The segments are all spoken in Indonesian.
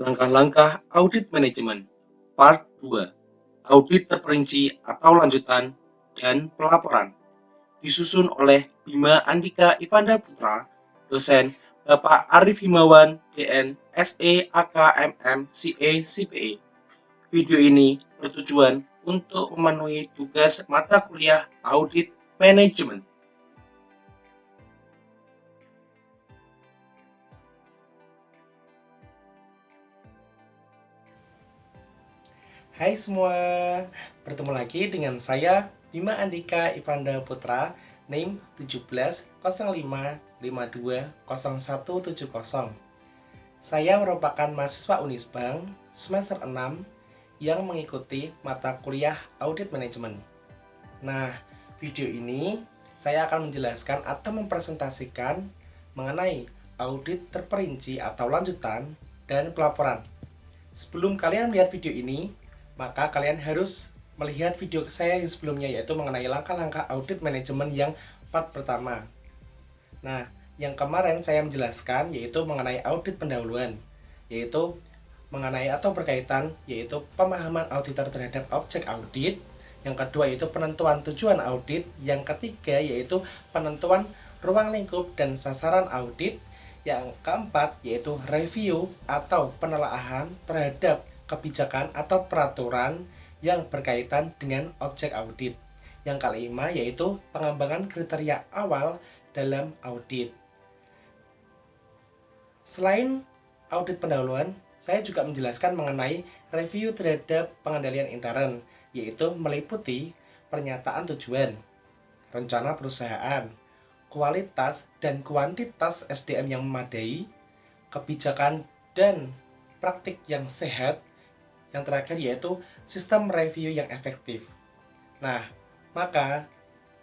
Langkah-langkah audit manajemen Part 2. Audit terperinci atau lanjutan dan pelaporan. Disusun oleh Bima Andika Ivanda Putra, dosen Bapak Arif Himawan, DN, SE, AKMM, CA, CPE. Video ini bertujuan untuk memenuhi tugas mata kuliah audit manajemen. Hai semua, bertemu lagi dengan saya Bima Andika Ivanda Putra, NIM 1705520170. Saya merupakan mahasiswa Unisbank semester 6 yang mengikuti mata kuliah Audit Manajemen. Nah, video ini saya akan menjelaskan atau mempresentasikan mengenai audit terperinci atau lanjutan dan pelaporan. Sebelum kalian melihat video ini, maka kalian harus melihat video saya yang sebelumnya, yaitu mengenai langkah-langkah audit manajemen yang part pertama. Nah, yang kemarin saya menjelaskan yaitu mengenai audit pendahuluan, yaitu mengenai atau berkaitan yaitu pemahaman auditor terhadap objek audit. Yang kedua yaitu penentuan tujuan audit. Yang ketiga yaitu penentuan ruang lingkup dan sasaran audit. Yang keempat yaitu review atau penelaahan terhadap kebijakan atau peraturan yang berkaitan dengan objek audit. Yang kelima yaitu pengembangan kriteria awal dalam audit. Selain audit pendahuluan, saya juga menjelaskan mengenai review terhadap pengendalian intern, yaitu meliputi pernyataan tujuan, rencana perusahaan, kualitas dan kuantitas SDM yang memadai, kebijakan dan praktik yang sehat. Yang terakhir yaitu sistem review yang efektif. Nah, maka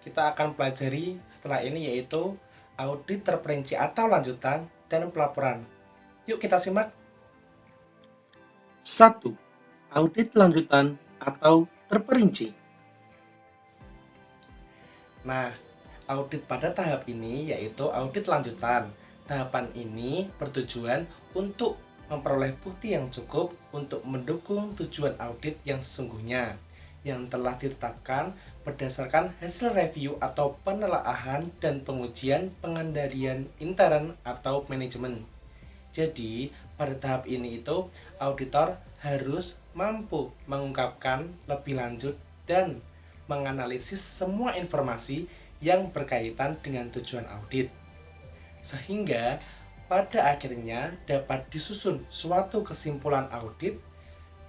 kita akan pelajari setelah ini yaitu audit terperinci atau lanjutan dan pelaporan. Yuk kita simak. 1. Audit lanjutan atau terperinci. Nah, audit pada tahap ini yaitu audit lanjutan. Tahapan ini bertujuan untuk memperoleh bukti yang cukup untuk mendukung tujuan audit yang sesungguhnya yang telah ditetapkan berdasarkan hasil review atau penelaahan dan pengujian pengendalian intern atau manajemen. Jadi, pada tahap ini itu auditor harus mampu mengungkapkan lebih lanjut dan menganalisis semua informasi yang berkaitan dengan tujuan audit, sehingga pada akhirnya dapat disusun suatu kesimpulan audit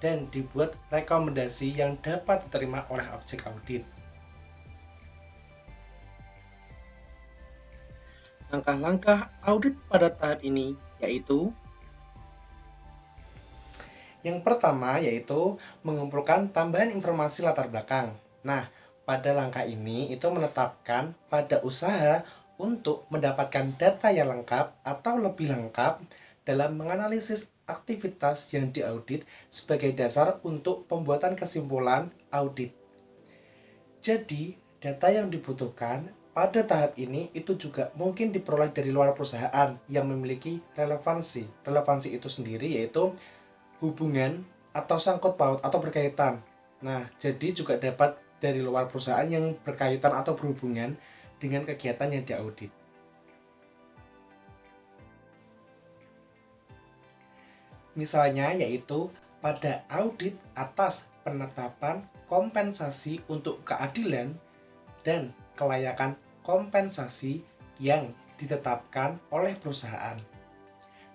dan dibuat rekomendasi yang dapat diterima oleh objek audit. Langkah-langkah audit pada tahap ini yaitu Yang pertama yaitu mengumpulkan tambahan informasi latar belakang. Nah, pada langkah ini itu menetapkan pada usaha untuk mendapatkan data yang lengkap atau lebih lengkap dalam menganalisis aktivitas yang diaudit sebagai dasar untuk pembuatan kesimpulan audit. Jadi, data yang dibutuhkan pada tahap ini itu juga mungkin diperoleh dari luar perusahaan yang memiliki relevansi. Relevansi itu sendiri yaitu hubungan atau sangkut paut atau berkaitan. Nah, jadi juga dapat dari luar perusahaan yang berkaitan atau berhubungan dengan kegiatan yang diaudit. Misalnya yaitu pada audit atas penetapan kompensasi untuk keadilan dan kelayakan kompensasi yang ditetapkan oleh perusahaan.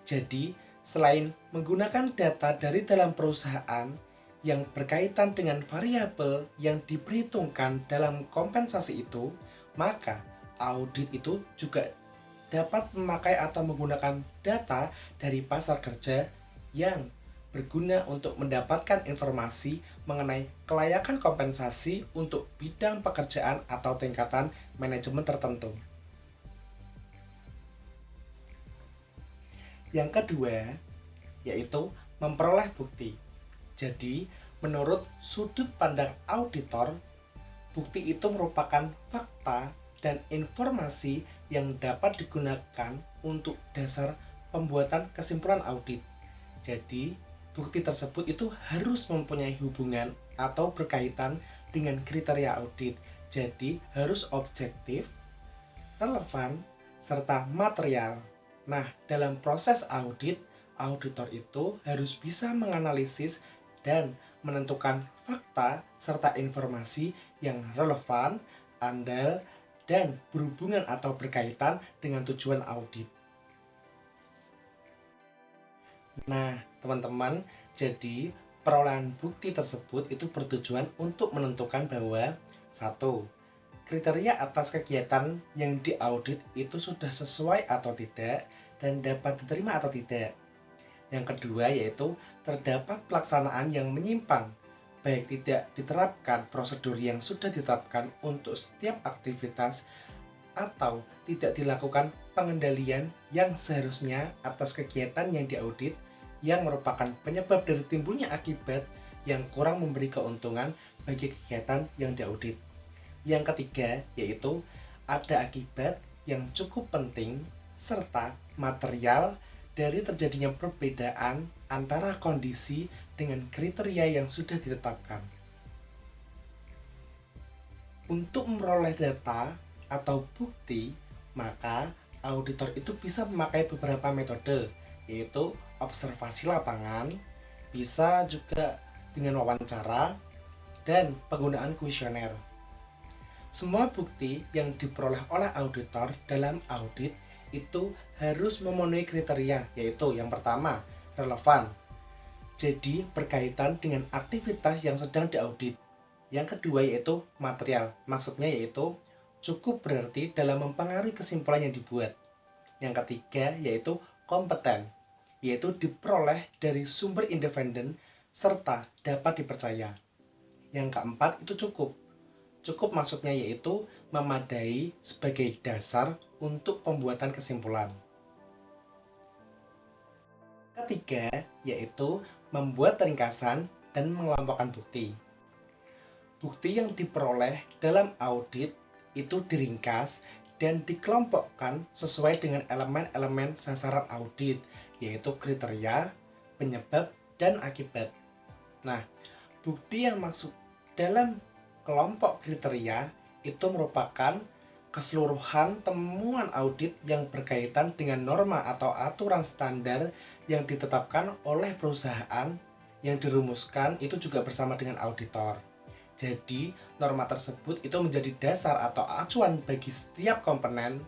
Jadi, selain menggunakan data dari dalam perusahaan yang berkaitan dengan variabel yang diperhitungkan dalam kompensasi itu, maka audit itu juga dapat memakai atau menggunakan data dari pasar kerja yang berguna untuk mendapatkan informasi mengenai kelayakan kompensasi untuk bidang pekerjaan atau tingkatan manajemen tertentu. Yang kedua, yaitu memperoleh bukti. Jadi, menurut sudut pandang auditor, bukti itu merupakan fakta dan informasi yang dapat digunakan untuk dasar pembuatan kesimpulan audit. Jadi, bukti tersebut itu harus mempunyai hubungan atau berkaitan dengan kriteria audit. Jadi, harus objektif, relevan, serta material. Nah, dalam proses audit, auditor itu harus bisa menganalisis dan menentukan fakta serta informasi yang relevan, andal, dan berhubungan atau berkaitan dengan tujuan audit. Nah, teman-teman, jadi perolehan bukti tersebut itu bertujuan untuk menentukan bahwa satu, kriteria atas kegiatan yang diaudit itu sudah sesuai atau tidak dan dapat diterima atau tidak. Yang kedua yaitu terdapat pelaksanaan yang menyimpang, baik tidak diterapkan prosedur yang sudah ditetapkan untuk setiap aktivitas atau tidak dilakukan pengendalian yang seharusnya atas kegiatan yang diaudit yang merupakan penyebab dari timbulnya akibat yang kurang memberi keuntungan bagi kegiatan yang diaudit. Yang ketiga yaitu ada akibat yang cukup penting serta material dari terjadinya perbedaan antara kondisi dengan kriteria yang sudah ditetapkan. Untuk memperoleh data atau bukti, maka auditor itu bisa memakai beberapa metode, yaitu observasi lapangan, bisa juga dengan wawancara, dan penggunaan kuesioner. Semua bukti yang diperoleh oleh auditor dalam audit itu harus memenuhi kriteria, yaitu yang pertama, relevan. Jadi berkaitan dengan aktivitas yang sedang diaudit. Yang kedua yaitu material, maksudnya yaitu cukup berarti dalam mempengaruhi kesimpulan yang dibuat. Yang ketiga yaitu kompeten, yaitu diperoleh dari sumber independen serta dapat dipercaya. Yang keempat itu cukup. Cukup maksudnya yaitu memadai sebagai dasar untuk pembuatan kesimpulan. Ketiga yaitu membuat ringkasan dan mengelompokkan bukti. Bukti yang diperoleh dalam audit itu diringkas dan dikelompokkan sesuai dengan elemen-elemen sasaran audit, yaitu kriteria, penyebab, dan akibat. Nah, bukti yang masuk dalam kelompok kriteria itu merupakan keseluruhan temuan audit yang berkaitan dengan norma atau aturan standar yang ditetapkan oleh perusahaan yang dirumuskan itu juga bersama dengan auditor. Jadi, norma tersebut itu menjadi dasar atau acuan bagi setiap komponen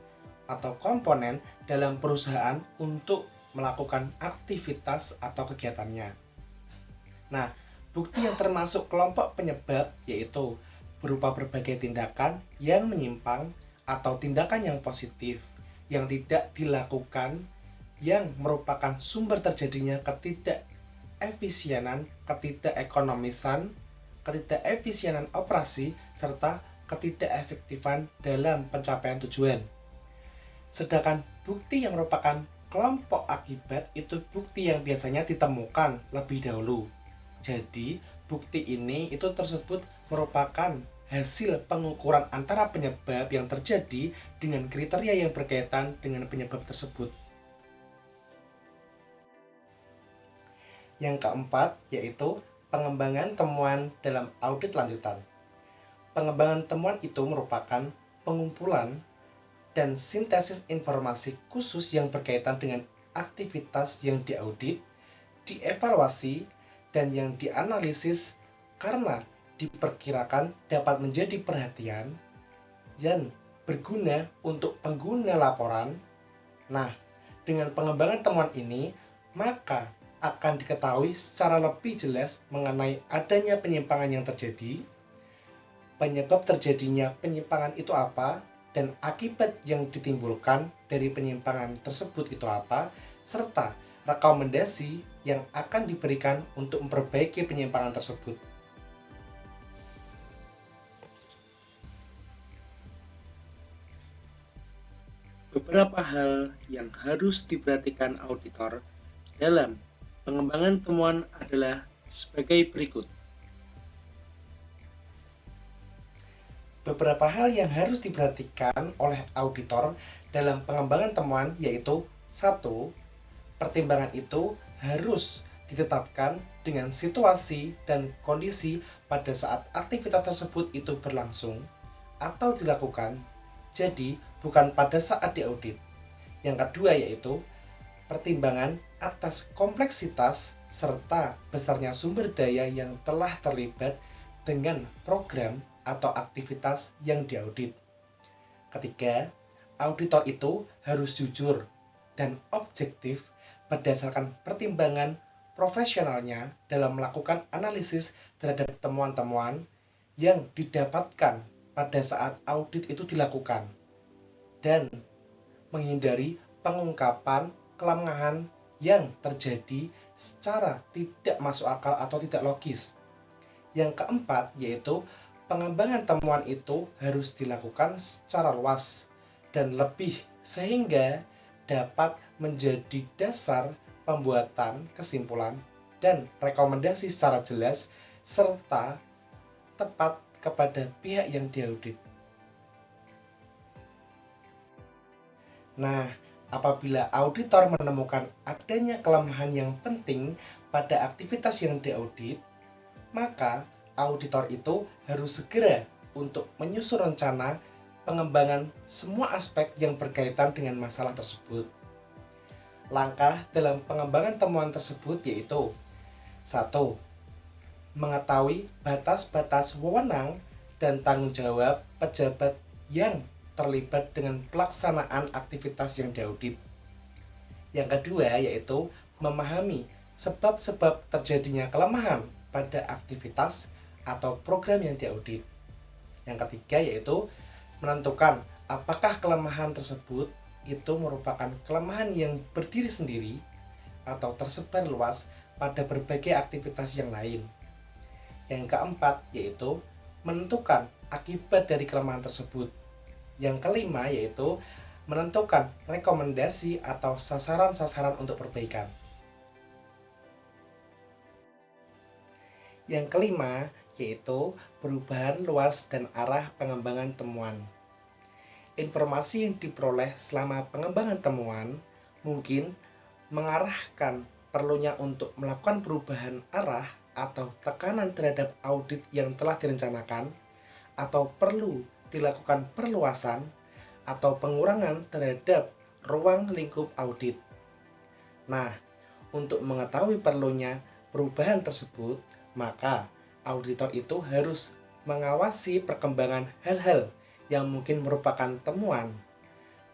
atau komponen dalam perusahaan untuk melakukan aktivitas atau kegiatannya. Nah, bukti yang termasuk kelompok penyebab yaitu berupa berbagai tindakan yang menyimpang atau tindakan yang positif yang tidak dilakukan yang merupakan sumber terjadinya ketidakefisienan, ketidakekonomisan, ketidakefisienan operasi, serta ketidakefektifan dalam pencapaian tujuan. Sedangkan bukti yang merupakan kelompok akibat itu bukti yang biasanya ditemukan lebih dahulu. Jadi, bukti ini itu tersebut merupakan hasil pengukuran antara penyebab yang terjadi dengan kriteria yang berkaitan dengan penyebab tersebut. Yang keempat yaitu pengembangan temuan dalam audit lanjutan. Pengembangan temuan itu merupakan pengumpulan dan sintesis informasi khusus yang berkaitan dengan aktivitas yang diaudit, dievaluasi, dan yang dianalisis karena diperkirakan dapat menjadi perhatian dan berguna untuk pengguna laporan. Nah, dengan pengembangan temuan ini, maka akan diketahui secara lebih jelas mengenai adanya penyimpangan yang terjadi, penyebab terjadinya penyimpangan itu apa, dan akibat yang ditimbulkan dari penyimpangan tersebut itu apa, serta rekomendasi yang akan diberikan untuk memperbaiki penyimpangan tersebut. Beberapa hal yang harus diperhatikan auditor dalam pengembangan temuan adalah sebagai berikut. Beberapa hal yang harus diperhatikan oleh auditor dalam pengembangan temuan yaitu 1. Pertimbangan itu harus ditetapkan dengan situasi dan kondisi pada saat aktivitas tersebut itu berlangsung atau dilakukan, jadi bukan pada saat diaudit. Yang kedua yaitu pertimbangan atas kompleksitas serta besarnya sumber daya yang telah terlibat dengan program atau aktivitas yang diaudit. Ketiga, auditor itu harus jujur dan objektif berdasarkan pertimbangan profesionalnya dalam melakukan analisis terhadap temuan-temuan yang didapatkan pada saat audit itu dilakukan dan menghindari pengungkapan kelemahan yang terjadi secara tidak masuk akal atau tidak logis. Yang keempat yaitu pengembangan temuan itu harus dilakukan secara luas dan lebih sehingga dapat menjadi dasar pembuatan kesimpulan dan rekomendasi secara jelas serta tepat kepada pihak yang diaudit. Nah, apabila auditor menemukan adanya kelemahan yang penting pada aktivitas yang diaudit, maka auditor itu harus segera untuk menyusun rencana pengembangan semua aspek yang berkaitan dengan masalah tersebut. Langkah dalam pengembangan temuan tersebut yaitu 1. Mengetahui batas-batas wewenang dan tanggung jawab pejabat yang terlibat dengan pelaksanaan aktivitas yang diaudit. Yang kedua yaitu memahami sebab-sebab terjadinya kelemahan pada aktivitas atau program yang diaudit. Yang ketiga yaitu menentukan apakah kelemahan tersebut itu merupakan kelemahan yang berdiri sendiri atau tersebar luas pada berbagai aktivitas yang lain. Yang keempat yaitu menentukan akibat dari kelemahan tersebut. Yang kelima yaitu menentukan rekomendasi atau sasaran-sasaran untuk perbaikan. Yang kelima yaitu perubahan luas dan arah pengembangan temuan. Informasi yang diperoleh selama pengembangan temuan mungkin mengarahkan perlunya untuk melakukan perubahan arah atau tekanan terhadap audit yang telah direncanakan, atau perlu dilakukan perluasan atau pengurangan terhadap ruang lingkup audit. Nah, untuk mengetahui perlunya perubahan tersebut, maka auditor itu harus mengawasi perkembangan hal-hal yang mungkin merupakan temuan.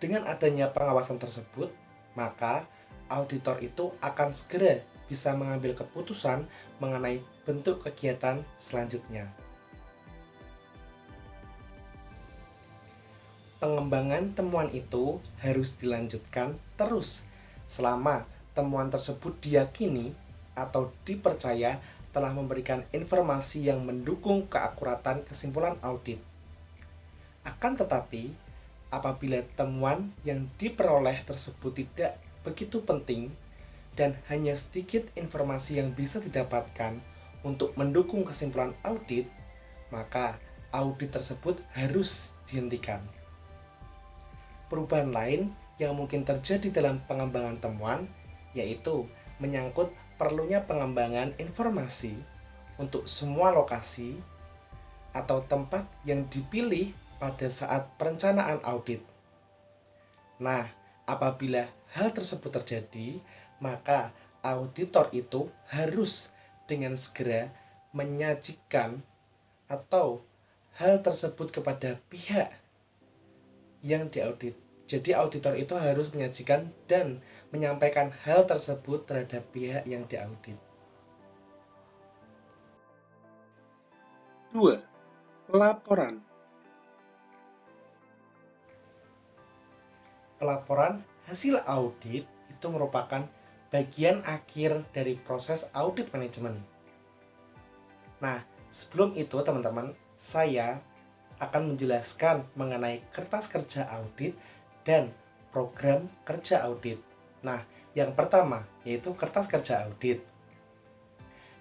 Dengan adanya pengawasan tersebut, maka auditor itu akan segera bisa mengambil keputusan mengenai bentuk kegiatan selanjutnya. Pengembangan temuan itu harus dilanjutkan terus selama temuan tersebut diyakini atau dipercaya telah memberikan informasi yang mendukung keakuratan kesimpulan audit. Akan tetapi, apabila temuan yang diperoleh tersebut tidak begitu penting dan hanya sedikit informasi yang bisa didapatkan untuk mendukung kesimpulan audit, maka audit tersebut harus dihentikan. Perubahan lain yang mungkin terjadi dalam pengembangan temuan yaitu menyangkut perlunya pengembangan informasi untuk semua lokasi atau tempat yang dipilih pada saat perencanaan audit. Nah, apabila hal tersebut terjadi, maka auditor itu harus dengan segera menyajikan atau hal tersebut kepada pihak yang diaudit. Jadi auditor itu harus menyajikan dan menyampaikan hal tersebut terhadap pihak yang diaudit. 2. Pelaporan. Pelaporan hasil audit itu merupakan bagian akhir dari proses audit manajemen. Nah, sebelum itu teman-teman, saya akan menjelaskan mengenai kertas kerja audit dan program kerja audit. Nah, yang pertama yaitu kertas kerja audit.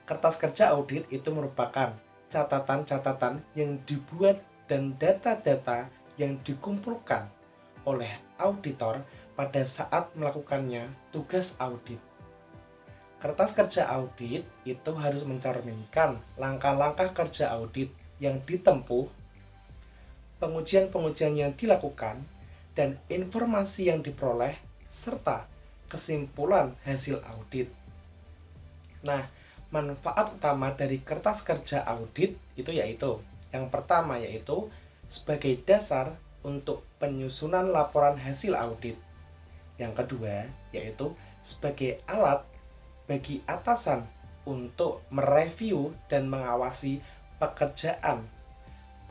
Kertas kerja audit itu merupakan catatan-catatan yang dibuat dan data-data yang dikumpulkan oleh auditor pada saat melakukannya tugas audit. kertas kerja audit itu harus mencerminkan langkah-langkah kerja audit yang ditempuh, pengujian-pengujian yang dilakukan, dan informasi yang diperoleh, serta kesimpulan hasil audit. Nah, manfaat utama dari kertas kerja audit itu yaitu yang pertama yaitu sebagai dasar untuk penyusunan laporan hasil audit. Yang kedua yaitu sebagai alat bagi atasan untuk mereview dan mengawasi pekerjaan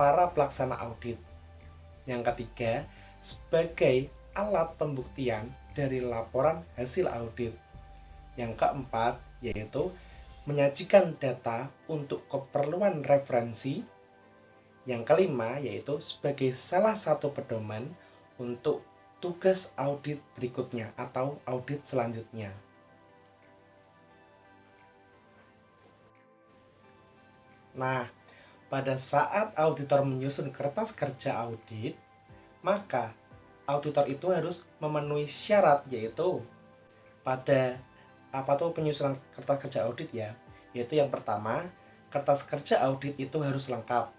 para pelaksana audit. Yang ketiga, sebagai alat pembuktian dari laporan hasil audit. Yang keempat, yaitu menyajikan data untuk keperluan referensi. Yang kelima, yaitu sebagai salah satu pedoman untuk tugas audit berikutnya atau audit selanjutnya. Nah, pada saat auditor menyusun kertas kerja audit, maka auditor itu harus memenuhi syarat yaitu pada penyusunan kertas kerja audit ya, yaitu yang pertama, kertas kerja audit itu harus lengkap.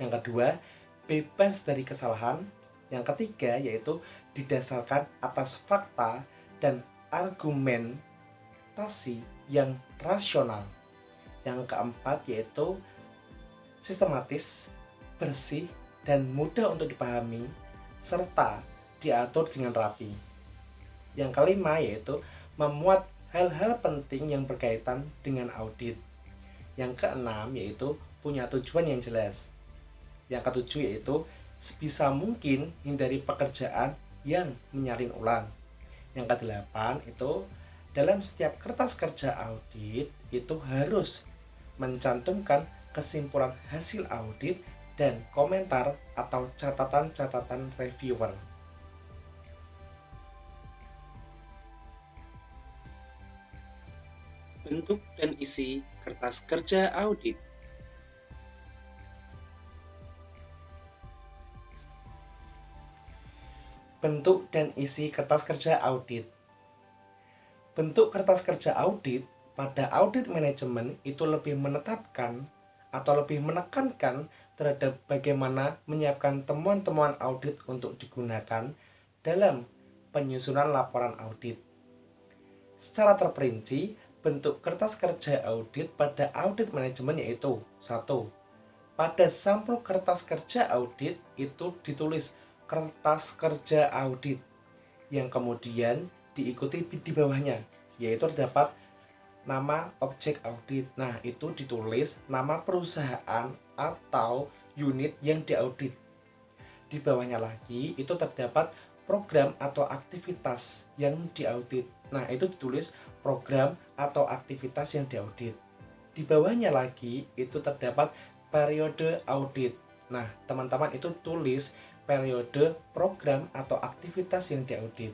Yang kedua, bebas dari kesalahan. Yang ketiga, yaitu didasarkan atas fakta dan argumentasi yang rasional. Yang keempat, yaitu sistematis, bersih, dan mudah untuk dipahami, serta diatur dengan rapi. Yang kelima, yaitu memuat hal-hal penting yang berkaitan dengan audit. Yang keenam, yaitu punya tujuan yang jelas. Yang ketujuh, yaitu sebisa mungkin hindari pekerjaan yang menyalin ulang. Yang kedelapan, itu dalam setiap kertas kerja audit itu harus mencantumkan kesimpulan hasil audit dan komentar atau catatan-catatan reviewer. Bentuk dan isi kertas kerja audit. Bentuk dan isi kertas kerja audit. Bentuk kertas kerja audit pada audit manajemen itu lebih menetapkan atau lebih menekankan terhadap bagaimana menyiapkan temuan-temuan audit untuk digunakan dalam penyusunan laporan audit. Secara terperinci, bentuk kertas kerja audit pada audit manajemen yaitu 1. Pada sampul kertas kerja audit itu ditulis kertas kerja audit yang kemudian diikuti di bawahnya, yaitu terdapat nama objek audit. Nah, itu ditulis nama perusahaan atau unit yang diaudit. Di bawahnya lagi itu terdapat program atau aktivitas yang diaudit. Nah, itu ditulis program atau aktivitas yang diaudit. Di bawahnya lagi itu terdapat periode audit. Nah, teman-teman itu tulis periode program atau aktivitas yang diaudit.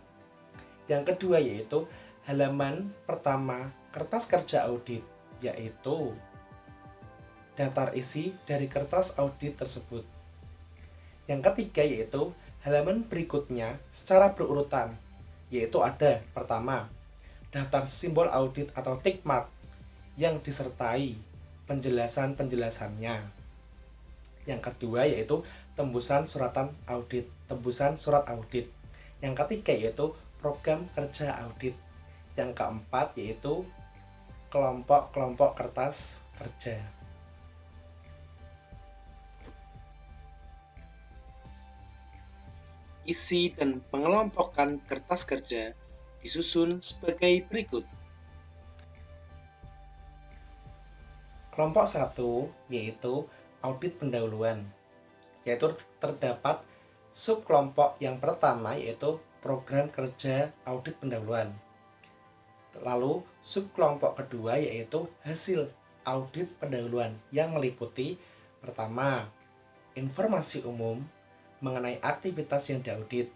Yang kedua yaitu halaman pertama kertas kerja audit, yaitu daftar isi dari kertas audit tersebut. Yang ketiga yaitu halaman berikutnya secara berurutan, yaitu ada pertama, daftar simbol audit atau tick mark yang disertai penjelasan-penjelasannya. Yang kedua yaitu tembusan suratan audit, tembusan surat audit. Yang ketiga yaitu program kerja audit. Yang keempat yaitu kelompok-kelompok kertas kerja. Isi dan pengelompokan kertas kerja disusun sebagai berikut. Kelompok 1 yaitu audit pendahuluan, yaitu terdapat subkelompok yang pertama yaitu program kerja audit pendahuluan. Lalu subkelompok kedua yaitu hasil audit pendahuluan yang meliputi pertama, informasi umum mengenai aktivitas yang diaudit.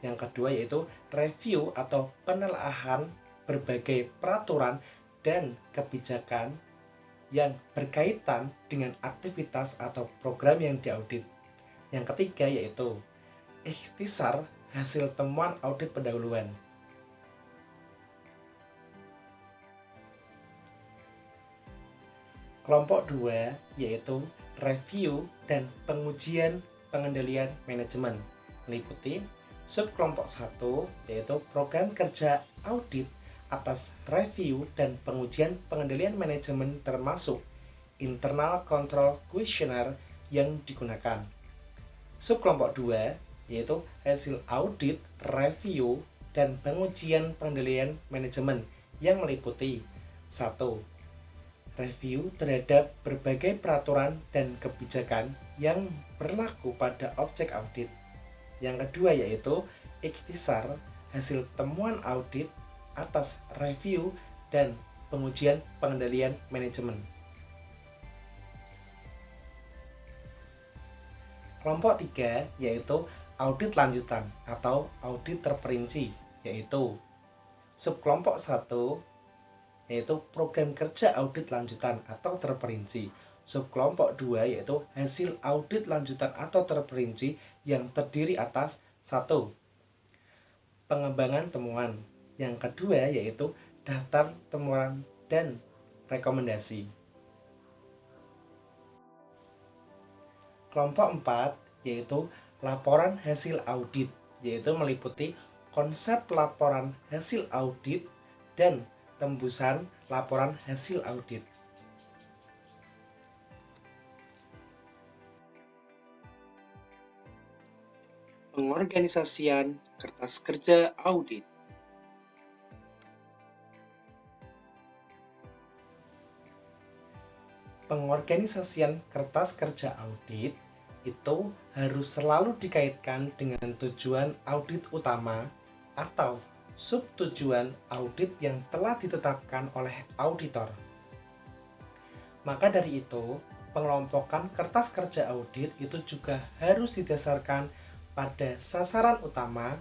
Yang kedua yaitu review atau penelaahan berbagai peraturan dan kebijakan yang berkaitan dengan aktivitas atau program yang diaudit. Yang ketiga yaitu ikhtisar hasil temuan audit pendahuluan. Kelompok 2 yaitu review dan pengujian pengendalian manajemen, meliputi subkelompok 1 yaitu program kerja audit atas review dan pengujian pengendalian manajemen termasuk internal control questionnaire yang digunakan. Subkelompok 2 yaitu hasil audit, review, dan pengujian pengendalian manajemen yang meliputi 1. Review terhadap berbagai peraturan dan kebijakan yang berlaku pada objek audit. Yang kedua yaitu ikhtisar hasil temuan audit atas review dan pengujian pengendalian manajemen. Kelompok 3 yaitu audit lanjutan atau audit terperinci, yaitu subkelompok 1 yaitu program kerja audit lanjutan atau terperinci. Subkelompok 2 yaitu hasil audit lanjutan atau terperinci yang terdiri atas 1. Pengembangan temuan. Yang kedua yaitu daftar temuan dan rekomendasi. Kelompok 4 yaitu laporan hasil audit, yaitu meliputi konsep laporan hasil audit dan tembusan laporan hasil audit. Pengorganisasian kertas kerja audit. Pengorganisasian kertas kerja audit itu harus selalu dikaitkan dengan tujuan audit utama atau subtujuan audit yang telah ditetapkan oleh auditor. Maka dari itu, pengelompokan kertas kerja audit itu juga harus didasarkan pada sasaran utama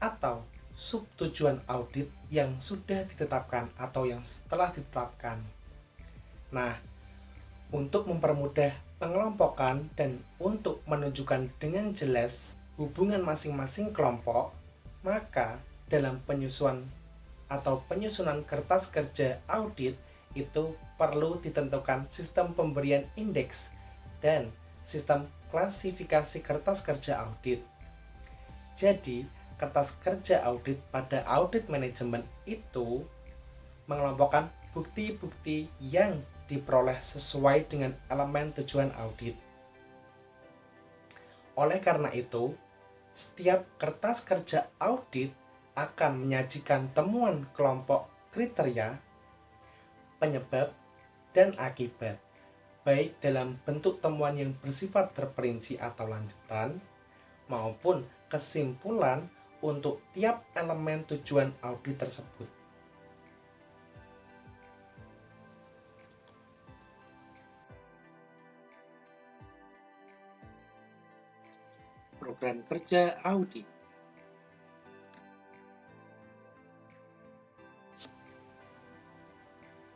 atau subtujuan audit yang sudah ditetapkan atau yang telah ditetapkan. Nah, untuk mempermudah pengelompokan dan untuk menunjukkan dengan jelas hubungan masing-masing kelompok, maka dalam penyusunan kertas kerja audit itu perlu ditentukan sistem pemberian indeks dan sistem klasifikasi kertas kerja audit. Jadi, kertas kerja audit pada audit manajemen itu mengelompokkan bukti-bukti yang diperoleh sesuai dengan elemen tujuan audit. Oleh karena itu, setiap kertas kerja audit akan menyajikan temuan kelompok kriteria, penyebab, dan akibat, baik dalam bentuk temuan yang bersifat terperinci atau lanjutan, maupun kesimpulan untuk tiap elemen tujuan audit tersebut. Program kerja audit.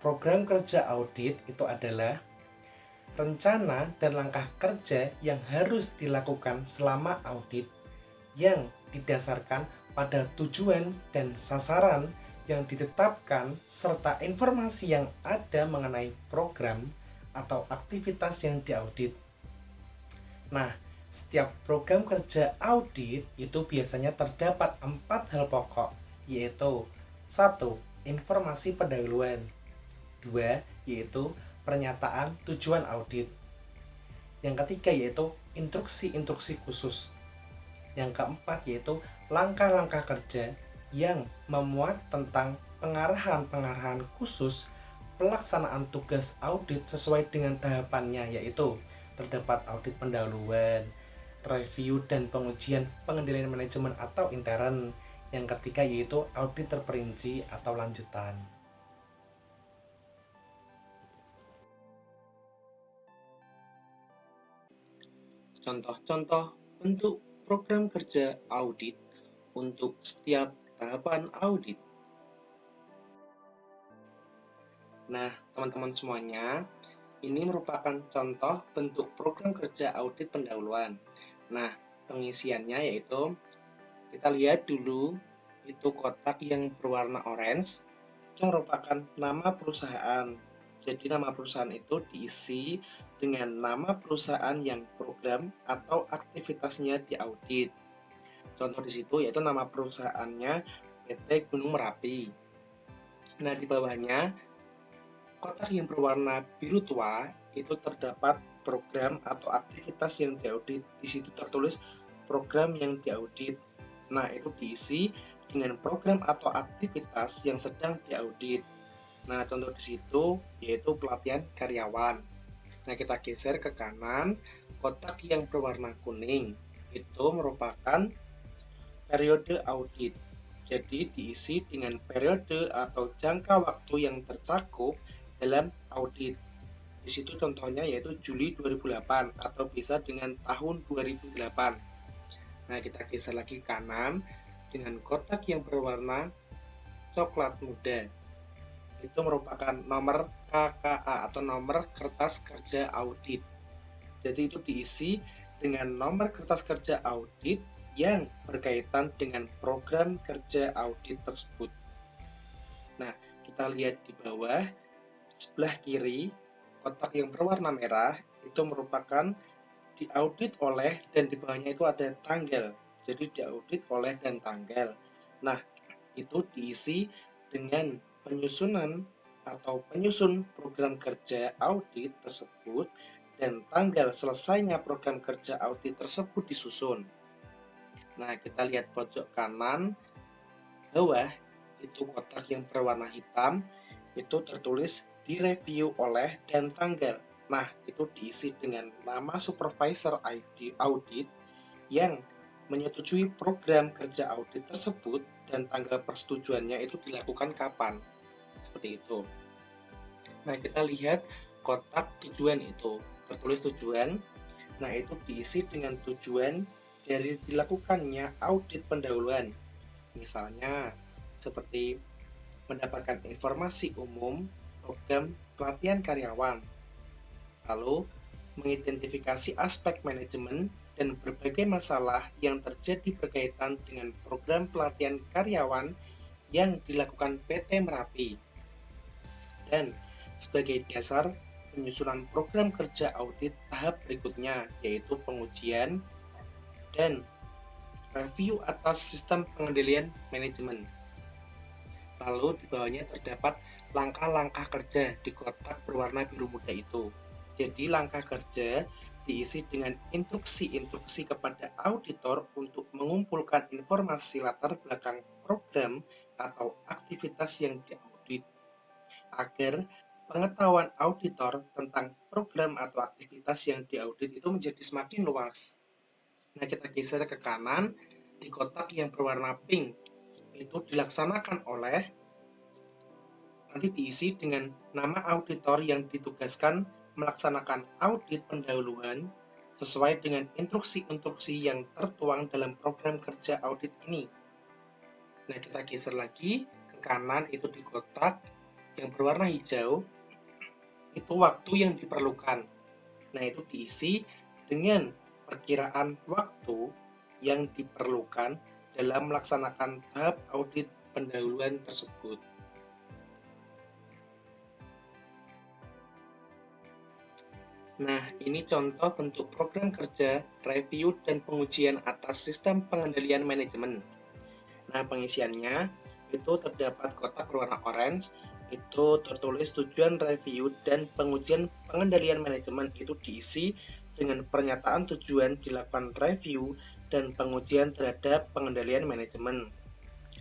Program kerja audit itu adalah rencana dan langkah kerja yang harus dilakukan selama audit yang didasarkan pada tujuan dan sasaran yang ditetapkan serta informasi yang ada mengenai program atau aktivitas yang diaudit. Nah, setiap program kerja audit itu biasanya terdapat 4 hal pokok, yaitu 1. Informasi pendahuluan, 2. Yaitu pernyataan tujuan audit, yang ketiga yaitu instruksi-instruksi khusus, yang keempat yaitu langkah-langkah kerja yang memuat tentang pengarahan-pengarahan khusus pelaksanaan tugas audit sesuai dengan tahapannya, yaitu terdapat audit pendahuluan, review dan pengujian pengendalian manajemen atau intern. Yang ketiga yaitu audit terperinci atau lanjutan. Contoh-contoh bentuk program kerja audit untuk setiap tahapan audit. Nah, teman-teman semuanya, ini merupakan contoh bentuk program kerja audit pendahuluan. Nah, pengisiannya yaitu, kita lihat dulu, itu kotak yang berwarna orange, yang merupakan nama perusahaan. Jadi nama perusahaan itu diisi dengan nama perusahaan yang program atau aktivitasnya diaudit. Contoh di situ yaitu nama perusahaannya PT Gunung Merapi. Nah, di bawahnya kotak yang berwarna biru tua itu terdapat program atau aktivitas yang diaudit. Di situ tertulis program yang diaudit. Nah, itu diisi dengan program atau aktivitas yang sedang diaudit. Nah, contoh di situ yaitu pelatihan karyawan. Nah, kita geser ke kanan, kotak yang berwarna kuning itu merupakan periode audit. Jadi diisi dengan periode atau jangka waktu yang tercakup dalam audit. Di situ contohnya yaitu Juli 2008 atau bisa dengan tahun 2008. Nah, kita geser lagi ke kanan dengan kotak yang berwarna coklat muda. Itu merupakan nomor KKA atau nomor kertas kerja audit. Jadi itu diisi dengan nomor kertas kerja audit yang berkaitan dengan program kerja audit tersebut. Nah, kita lihat di bawah sebelah kiri, kotak yang berwarna merah itu merupakan diaudit oleh, dan di bawahnya itu ada tanggal. Jadi diaudit oleh dan tanggal. Nah, itu diisi dengan penyusunan atau penyusun program kerja audit tersebut dan tanggal selesainya program kerja audit tersebut disusun. Nah, kita lihat pojok kanan bawah itu kotak yang berwarna hitam itu tertulis direview oleh dan tanggal. Nah, itu diisi dengan nama supervisor audit yang menyetujui program kerja audit tersebut dan tanggal persetujuannya itu dilakukan kapan. Seperti itu. Nah, kita lihat kotak tujuan itu tertulis tujuan. Nah, itu diisi dengan tujuan dari dilakukannya audit pendahuluan. Misalnya, seperti mendapatkan informasi umum program pelatihan karyawan, lalu mengidentifikasi aspek manajemen dan berbagai masalah yang terjadi berkaitan dengan program pelatihan karyawan yang dilakukan PT Merapi, dan sebagai dasar penyusunan program kerja audit tahap berikutnya, yaitu pengujian dan review atas sistem pengendalian manajemen. Lalu di bawahnya terdapat langkah-langkah kerja di kotak berwarna biru muda itu. Jadi langkah kerja diisi dengan instruksi-instruksi kepada auditor untuk mengumpulkan informasi latar belakang program atau aktivitas yang diaudit, agar pengetahuan auditor tentang program atau aktivitas yang diaudit itu menjadi semakin luas. Nah, kita geser ke kanan, di kotak yang berwarna pink itu dilaksanakan oleh, nanti diisi dengan nama auditor yang ditugaskan melaksanakan audit pendahuluan sesuai dengan instruksi-instruksi yang tertuang dalam program kerja audit ini. Nah, kita geser lagi ke kanan, itu di kotak yang berwarna hijau itu waktu yang diperlukan. Nah, itu diisi dengan perkiraan waktu yang diperlukan dalam melaksanakan tahap audit pendahuluan tersebut. Nah, ini contoh bentuk program kerja, review, dan pengujian atas sistem pengendalian manajemen. Nah, pengisiannya itu terdapat kotak berwarna orange, itu tertulis tujuan review dan pengujian pengendalian manajemen itu diisi dengan pernyataan tujuan dilakukan review dan pengujian terhadap pengendalian manajemen.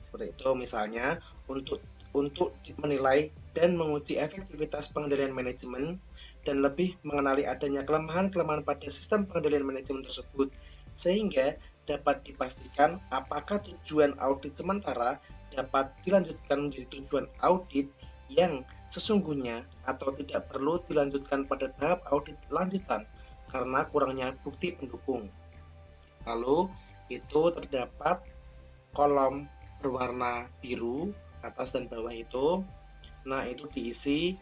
Seperti itu, misalnya untuk menilai dan menguji efektivitas pengendalian manajemen dan lebih mengenali adanya kelemahan-kelemahan pada sistem pengendalian manajemen tersebut, sehingga dapat dipastikan apakah tujuan audit sementara dapat dilanjutkan menjadi tujuan audit yang sesungguhnya atau tidak perlu dilanjutkan pada tahap audit lanjutan karena kurangnya bukti pendukung. Lalu itu terdapat kolom berwarna biru atas dan bawah itu. Nah, itu diisi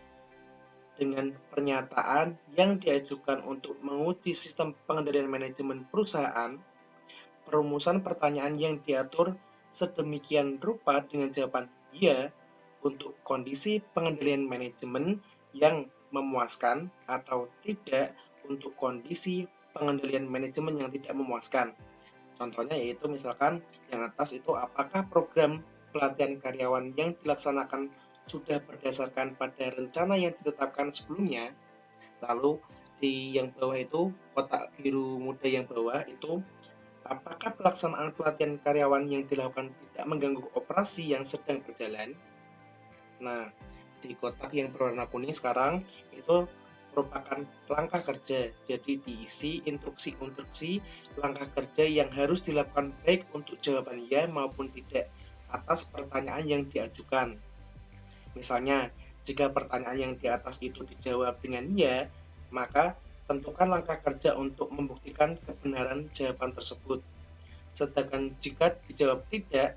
dengan pernyataan yang diajukan untuk menguji sistem pengendalian manajemen perusahaan, perumusan pertanyaan yang diatur sedemikian rupa dengan jawaban ya untuk kondisi pengendalian manajemen yang memuaskan atau tidak untuk kondisi pengendalian manajemen yang tidak memuaskan. Contohnya yaitu misalkan yang atas itu apakah program pelatihan karyawan yang dilaksanakan sudah berdasarkan pada rencana yang ditetapkan sebelumnya. Lalu di yang bawah itu, kotak biru muda yang bawah itu, apakah pelaksanaan pelatihan karyawan yang dilakukan tidak mengganggu operasi yang sedang berjalan? Nah, di kotak yang berwarna kuning sekarang itu merupakan langkah kerja. Jadi diisi instruksi-instruksi langkah kerja yang harus dilakukan baik untuk jawaban ya maupun tidak atas pertanyaan yang diajukan. Misalnya, jika pertanyaan yang di atas itu dijawab dengan ya, maka tentukan langkah kerja untuk membuktikan kebenaran jawaban tersebut. Sedangkan jika dijawab tidak,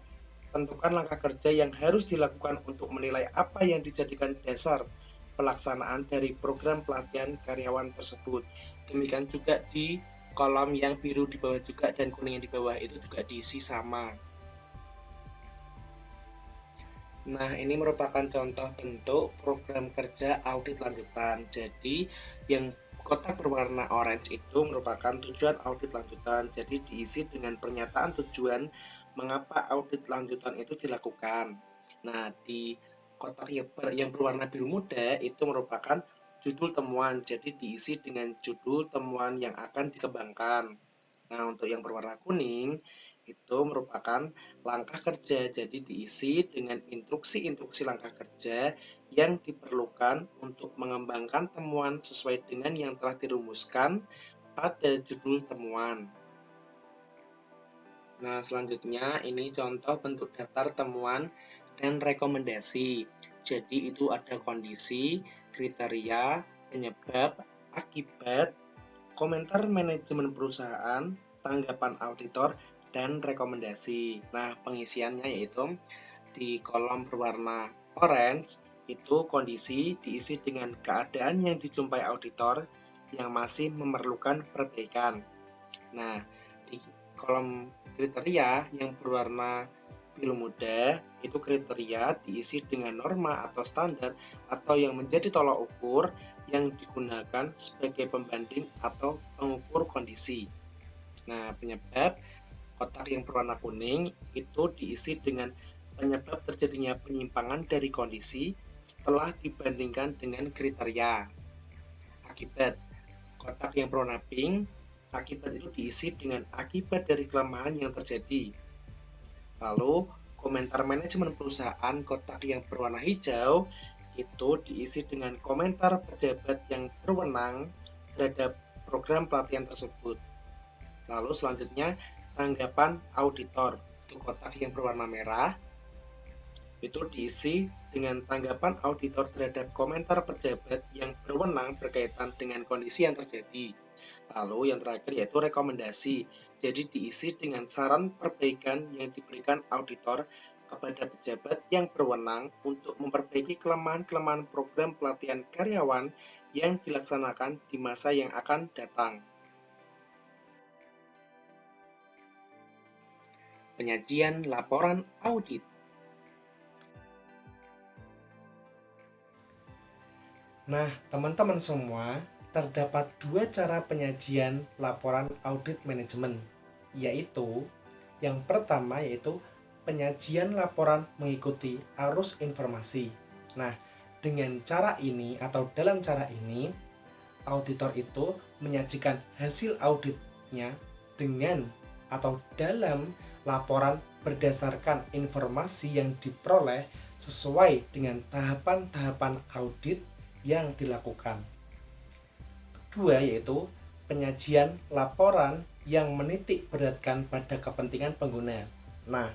tentukan langkah kerja yang harus dilakukan untuk menilai apa yang dijadikan dasar pelaksanaan dari program pelatihan karyawan tersebut. Demikian juga di kolom yang biru di bawah juga dan kuning yang di bawah itu juga diisi sama. Nah, ini merupakan contoh bentuk program kerja audit lanjutan. Jadi, yang kotak berwarna orange itu merupakan tujuan audit lanjutan. Jadi, diisi dengan pernyataan tujuan mengapa audit lanjutan itu dilakukan. Nah, di kotak yang berwarna biru muda itu merupakan judul temuan. Jadi, diisi dengan judul temuan yang akan dikembangkan. Nah, untuk yang berwarna kuning itu merupakan langkah kerja. Jadi, diisi dengan instruksi-instruksi langkah kerja yang diperlukan untuk mengembangkan temuan sesuai dengan yang telah dirumuskan pada judul temuan. Nah, selanjutnya ini contoh bentuk daftar temuan dan rekomendasi. Jadi, itu ada kondisi, kriteria, penyebab, akibat, komentar manajemen perusahaan, tanggapan auditor, dan rekomendasi. Nah, pengisiannya yaitu di kolom berwarna orange itu kondisi diisi dengan keadaan yang dijumpai auditor yang masih memerlukan perbaikan. Nah, di kolom kriteria yang berwarna biru muda itu kriteria diisi dengan norma atau standar atau yang menjadi tolak ukur yang digunakan sebagai pembanding atau pengukur kondisi. Nah, penyebab kotak yang berwarna kuning itu diisi dengan penyebab terjadinya penyimpangan dari kondisi setelah dibandingkan dengan kriteria. Akibat kotak yang berwarna pink, akibat itu diisi dengan akibat dari kelemahan yang terjadi. Lalu, komentar manajemen perusahaan kotak yang berwarna hijau itu diisi dengan komentar pejabat yang berwenang terhadap program pelatihan tersebut. Lalu selanjutnya, tanggapan auditor. Itu kotak yang berwarna merah. Itu diisi dengan tanggapan auditor terhadap komentar pejabat yang berwenang berkaitan dengan kondisi yang terjadi. Lalu yang terakhir yaitu rekomendasi. Jadi diisi dengan saran perbaikan yang diberikan auditor kepada pejabat yang berwenang untuk memperbaiki kelemahan-kelemahan program pelatihan karyawan yang dilaksanakan di masa yang akan datang. Penyajian laporan audit. Nah, teman-teman semua, terdapat dua cara penyajian laporan audit manajemen, yaitu yang pertama yaitu penyajian laporan mengikuti arus informasi. Nah, dengan cara ini atau dalam cara ini, auditor itu menyajikan hasil auditnya dengan atau dalam laporan berdasarkan informasi yang diperoleh sesuai dengan tahapan-tahapan audit yang dilakukan. Kedua yaitu penyajian laporan yang menitik beratkan pada kepentingan pengguna. Nah,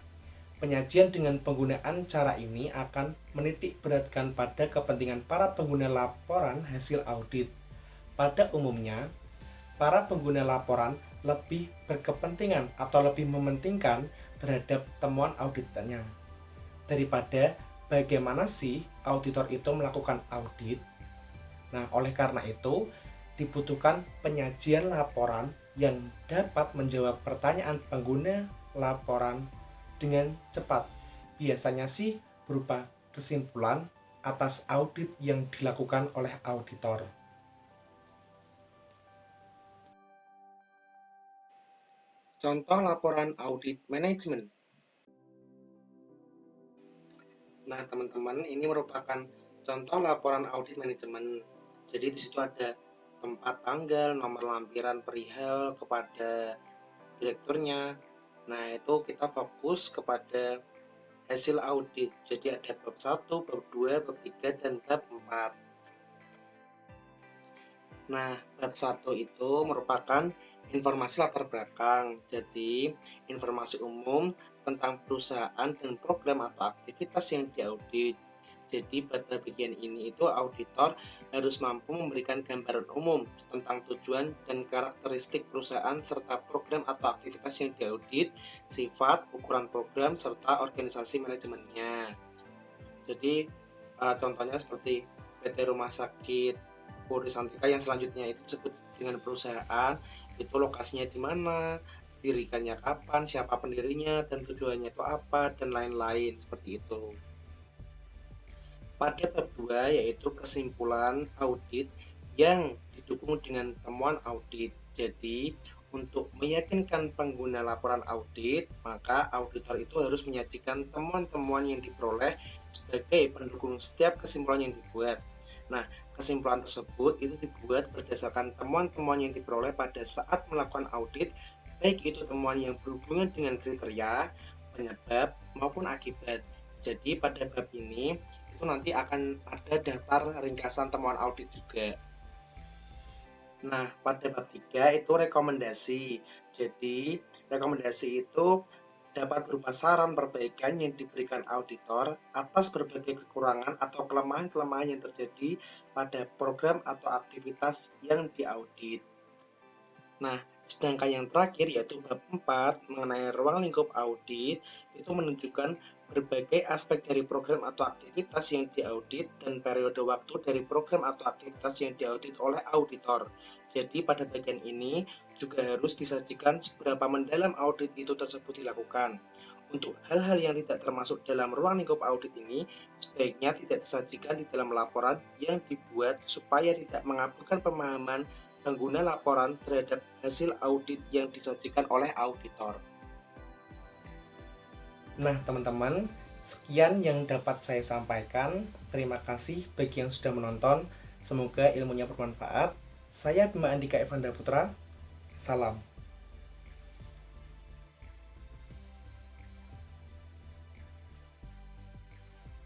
penyajian dengan penggunaan cara ini akan menitik beratkan pada kepentingan para pengguna laporan hasil audit. Pada umumnya, para pengguna laporan lebih berkepentingan atau lebih mementingkan terhadap temuan auditnya daripada bagaimana sih auditor itu melakukan audit. Nah, oleh karena itu dibutuhkan penyajian laporan yang dapat menjawab pertanyaan pengguna laporan dengan cepat. Biasanya sih berupa kesimpulan atas audit yang dilakukan oleh auditor. Contoh laporan audit manajemen. Nah, teman-teman, ini merupakan contoh laporan audit manajemen. Jadi di situ ada tempat, tanggal, nomor lampiran perihal kepada direkturnya. Nah, itu kita fokus kepada hasil audit. Jadi ada bab 1, bab 2, bab 3, dan bab 4. Nah, bab 1 itu merupakan informasi latar belakang. Jadi, informasi umum tentang perusahaan dan program atau aktivitas yang diaudit. Jadi, pada bagian ini itu auditor harus mampu memberikan gambaran umum tentang tujuan dan karakteristik perusahaan serta program atau aktivitas yang diaudit, sifat, ukuran program, serta organisasi manajemennya. Jadi, contohnya seperti PT Rumah Sakit Puri Santika yang selanjutnya itu disebut dengan perusahaan, itu lokasinya di mana, didirikannya kapan, siapa pendirinya, dan tujuannya itu apa, dan lain-lain seperti itu. Pada bab 2 yaitu kesimpulan audit yang didukung dengan temuan audit. Jadi, untuk meyakinkan pengguna laporan audit, maka auditor itu harus menyajikan temuan-temuan yang diperoleh sebagai pendukung setiap kesimpulan yang dibuat. Nah, kesimpulan tersebut itu dibuat berdasarkan temuan-temuan yang diperoleh pada saat melakukan audit, baik itu temuan yang berhubungan dengan kriteria, penyebab, maupun akibat. Jadi pada bab ini itu nanti akan ada daftar ringkasan temuan audit juga. Nah, pada bab 3 itu rekomendasi. Jadi, rekomendasi itu dapat berupa saran perbaikan yang diberikan auditor atas berbagai kekurangan atau kelemahan-kelemahan yang terjadi pada program atau aktivitas yang diaudit. Nah, sedangkan yang terakhir yaitu bab 4 mengenai ruang lingkup audit itu menunjukkan berbagai aspek dari program atau aktivitas yang diaudit dan periode waktu dari program atau aktivitas yang diaudit oleh auditor. Jadi pada bagian ini juga harus disajikan seberapa mendalam audit itu tersebut dilakukan. Untuk hal-hal yang tidak termasuk dalam ruang lingkup audit ini, sebaiknya tidak disajikan di dalam laporan yang dibuat supaya tidak mengaburkan pemahaman pengguna laporan terhadap hasil audit yang disajikan oleh auditor. Nah, teman-teman, sekian yang dapat saya sampaikan. Terima kasih bagi yang sudah menonton. Semoga ilmunya bermanfaat. Saya Bima Andika Evanda Putra. Salam.